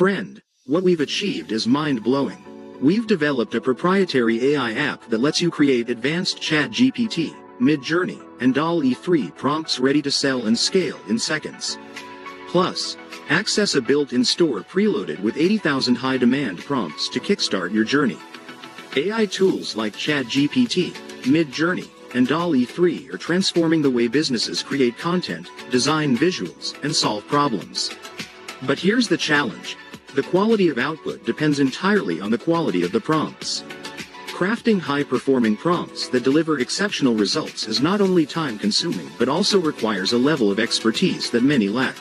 Friend, what we've achieved is mind-blowing. We've developed a proprietary AI app that lets you create advanced ChatGPT, Midjourney, and DALL-E 3 prompts ready to sell and scale in seconds. Plus, access a built-in store preloaded with 80,000 high-demand prompts to kickstart your journey. AI tools like ChatGPT, Midjourney, and DALL-E 3 are transforming the way businesses create content, design visuals, and solve problems. But here's the challenge. The quality of output depends entirely on the quality of the prompts. Crafting high-performing prompts that deliver exceptional results is not only time-consuming but also requires a level of expertise that many lack.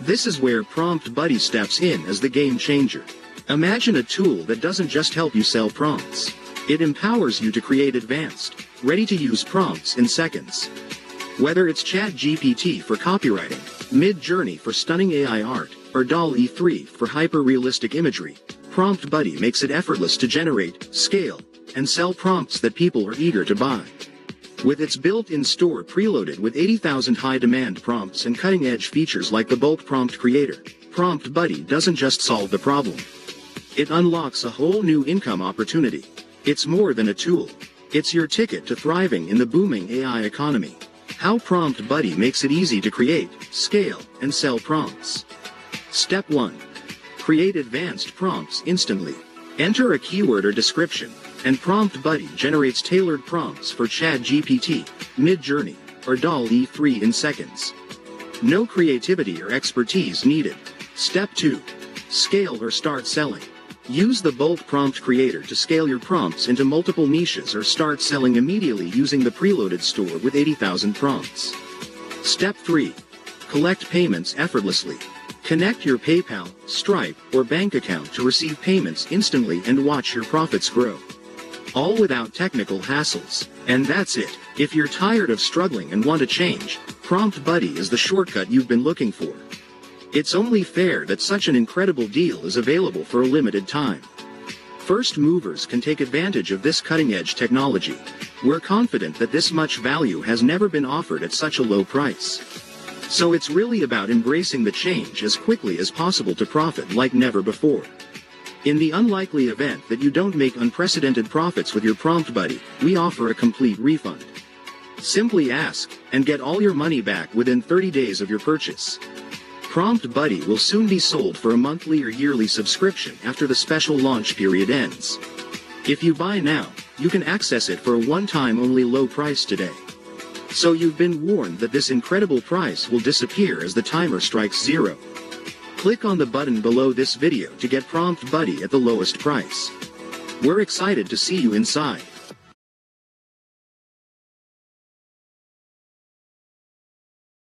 This is where PromptBuddy steps in as the game changer. Imagine a tool that doesn't just help you sell prompts. It empowers you to create advanced, ready-to-use prompts in seconds. Whether it's ChatGPT for copywriting, Midjourney for stunning AI art, or DALL-E 3 for hyper-realistic imagery, PromptBuddy makes it effortless to generate, scale, and sell prompts that people are eager to buy. With its built-in store preloaded with 80,000 high-demand prompts and cutting-edge features like the bulk prompt creator, PromptBuddy doesn't just solve the problem. It unlocks a whole new income opportunity. It's more than a tool. It's your ticket to thriving in the booming AI economy. How PromptBuddy makes it easy to create, scale, and sell prompts. Step 1. Create advanced prompts instantly. Enter a keyword or description, and PromptBuddy generates tailored prompts for ChatGPT, Midjourney, or DALL-E 3 in seconds. No creativity or expertise needed. Step 2. Scale or start selling. Use the bulk prompt creator to scale your prompts into multiple niches or start selling immediately using the preloaded store with 80,000 prompts. Step 3. Collect payments effortlessly. Connect your PayPal, Stripe, or bank account to receive payments instantly and watch your profits grow. All without technical hassles. And that's it. If you're tired of struggling and want to change, PromptBuddy is the shortcut you've been looking for. It's only fair that such an incredible deal is available for a limited time. First movers can take advantage of this cutting-edge technology. We're confident that this much value has never been offered at such a low price. So it's really about embracing the change as quickly as possible to profit like never before. In the unlikely event that you don't make unprecedented profits with your PromptBuddy, we offer a complete refund. Simply ask, and get all your money back within 30 days of your purchase. PromptBuddy will soon be sold for a monthly or yearly subscription after the special launch period ends. If you buy now, you can access it for a one-time only low price today. So you've been warned that this incredible price will disappear as the timer strikes 0. Click on the button below this video to get PromptBuddy at the lowest price. We're excited to see you inside.